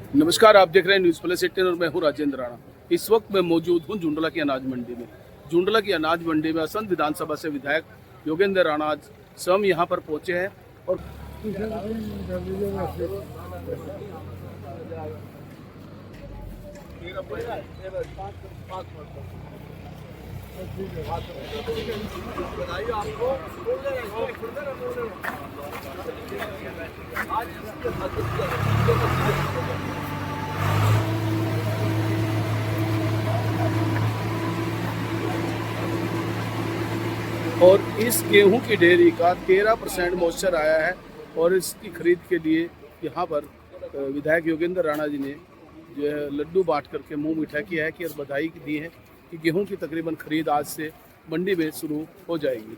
नमस्कार, आप देख रहे हैं न्यूज़ प्लस 18 और मैं हूं राजेंद्र राणा। इस वक्त मैं मौजूद हूं जुंडला की अनाज मंडी में। जुंडला की अनाज मंडी में असंध विधानसभा से विधायक योगेंद्र राणा आज स्वयं यहां पर पहुंचे हैं और इस गेहूं की ढेरी का 13% मॉइस्चर आया है और इसकी खरीद के लिए यहाँ पर विधायक योगेंद्र राणा जी ने जो है लड्डू बांट करके मुंह मीठा किया है कि और बधाई दी है कि गेहूं की तकरीबन खरीद आज से मंडी में शुरू हो जाएगी।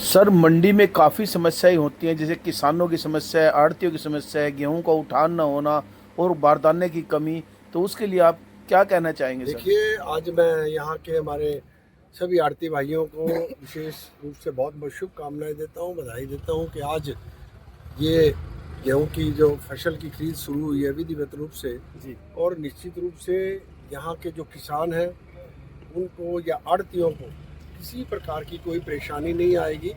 सर, मंडी में काफ़ी समस्याएं होती हैं, जैसे किसानों की समस्या है, आढ़तियों की समस्या है, गेहूं का उठान न होना और बारदाने की कमी। तो उसके लिए आप क्या कहना चाहेंगे? देखिए, आज मैं यहाँ के हमारे सभी आढ़ती भाइयों को विशेष रूप से बहुत बहुत शुभकामनाएं देता हूँ, बधाई देता हूँ कि आज ये गेहूं की जो फसल की खरीद शुरू हुई है विधिवत रूप से जी। और निश्चित रूप से यहाँ के जो किसान हैं उनको या आढ़तियों को किसी प्रकार की कोई परेशानी नहीं आएगी,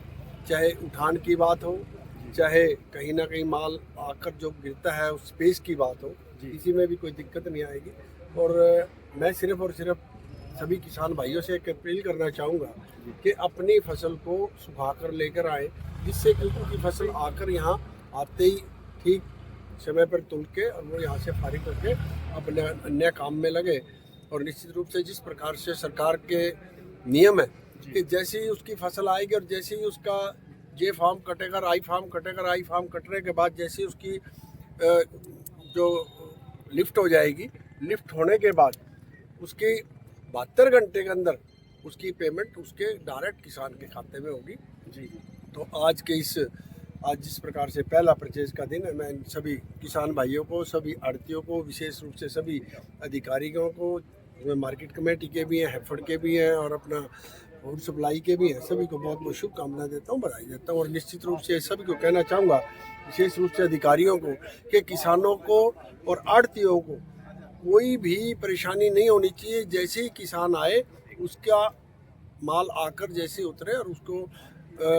चाहे उठान की बात हो, चाहे कहीं ना कहीं माल आकर जो गिरता है उस स्पेस की बात हो, किसी में भी कोई दिक्कत नहीं आएगी। और मैं सिर्फ और सिर्फ सभी किसान भाइयों से एक अपील करना चाहूँगा कि अपनी फसल को सुखा कर लेकर आए, जिससे कि उनकी फसल आकर यहाँ आते ही ठीक समय पर तुल के और वो यहाँ से फारिग करके अपने अन्य काम में लगे। और निश्चित रूप से जिस प्रकार से सरकार के नियम है कि जैसे ही उसकी फसल आएगी और जैसे ही उसका जे फार्म कटेगा, आई फार्म कटने के बाद जैसे ही उसकी जो लिफ्ट हो जाएगी, लिफ्ट होने के बाद उसकी 72 घंटे के अंदर उसकी पेमेंट उसके डायरेक्ट किसान के खाते में होगी जी। तो आज जिस प्रकार से पहला परचेज का दिन है, मैं सभी किसान भाइयों को, सभी आढ़तियों को, विशेष रूप से सभी अधिकारियों को, मार्केट कमेटी के भी हैं, हेफड़ के भी हैं और अपना फूड सप्लाई के भी हैं, सभी को बहुत बहुत शुभकामनाएं देता हूँ, बधाई देता हूँ। और निश्चित रूप से सभी को कहना चाहूँगा, विशेष रूप से अधिकारियों को, कि किसानों को और आढ़तियों को कोई भी परेशानी नहीं होनी चाहिए। जैसे ही किसान आए उसका माल आकर जैसे उतरे और उसको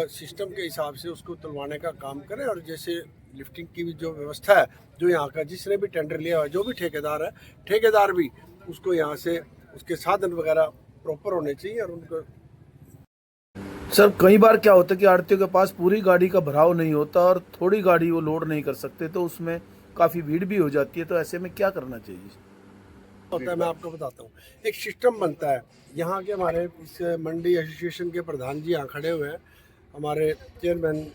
सिस्टम के हिसाब से उसको तुलवाने का काम करें। और जैसे लिफ्टिंग की भी जो व्यवस्था है, जो यहाँ का जिसने भी टेंडर लिया है, जो भी ठेकेदार है, ठेकेदार भी उसको यहाँ से उसके साधन वगैरह प्रॉपर होने चाहिए। और उनको सर, कई बार क्या होता है कि आढ़तियों के पास पूरी गाड़ी का भराव नहीं होता और थोड़ी गाड़ी वो लोड नहीं कर सकते, तो उसमें काफ़ी भीड़ भी हो जाती है। तो ऐसे में क्या करना चाहिए? होता है, मैं आपको बताता हूँ। एक सिस्टम बनता है यहाँ के, हमारे इस मंडी एसोसिएशन के प्रधान जी यहाँ खड़े हुए हैं, हमारे चेयरमैन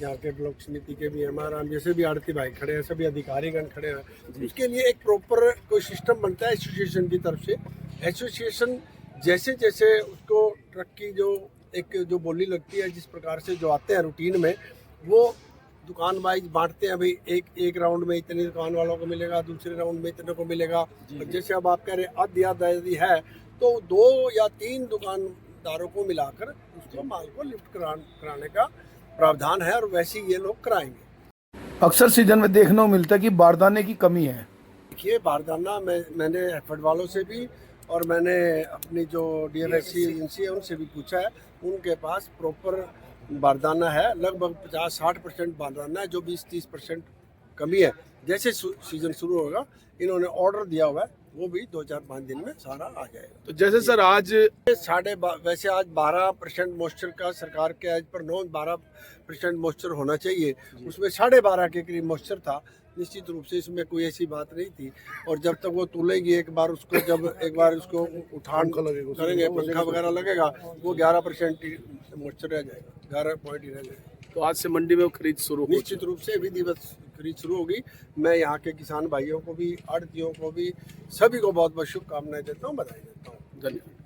यहाँ के ब्लॉक समिति के भी, हमारा जैसे भी आढ़ती भाई खड़े हैं, सभी अधिकारीगण खड़े हैं। उसके लिए एक प्रॉपर कोई सिस्टम बनता है एसोसिएशन की तरफ से। एसोसिएशन जैसे जैसे उसको ट्रक की जो बोली लगती है, जिस प्रकार से जो आते हैं रूटीन में, वो दुकान वाइज बांटते हैं। भाई एक राउंड में इतने दुकान वालों को मिलेगा, दूसरे राउंड में इतने को मिलेगा। और जैसे अब आप कह रहे हैं आधी है, तो 2 या 3 दुकानदारों को मिलाकर उसको माल को लिफ्ट कराने का प्रावधान है, और वैसे ये लोग कराएंगे। अक्सर सीजन में देखने को मिलता है कि बारदाने की कमी है। देखिए, बारदाना मैंने एफर्ट वालों से भी और मैंने अपनी जो DFSC एजेंसी है उनसे भी पूछा है, उनके पास प्रॉपर बारदाना है। लगभग 50-60% बारदाना है, जो 20-30% कमी है। जैसे सीजन शुरू होगा, इन्होंने ऑर्डर दिया हुआ है, वो भी 2-4-5 दिन में सारा आ जाएगा। तो जैसे सर आज वैसे आज 12% मॉइस्चर का सरकार के एज पर 12% मॉइस्चर होना चाहिए, उसमें 12.5 के करीब मॉइस्चर था। निश्चित रूप से इसमें कोई ऐसी बात नहीं थी। और जब तक वो तुलेगी, एक बार उसको उठान करेंगे, पंखा वगैरह लगेगा, वो 11% मॉइस्चर रह जाएगा, 11 पॉइंट ही रह जाएगा। तो आज से मंडी में खरीद शुरू, निश्चित रूप से विधिवत खरीद शुरू होगी। मैं यहाँ के किसान भाइयों को भी, आढ़तियों को भी, सभी को बहुत बहुत शुभकामनाएं देता हूँ, बधाई देता हूँ। धन्यवाद।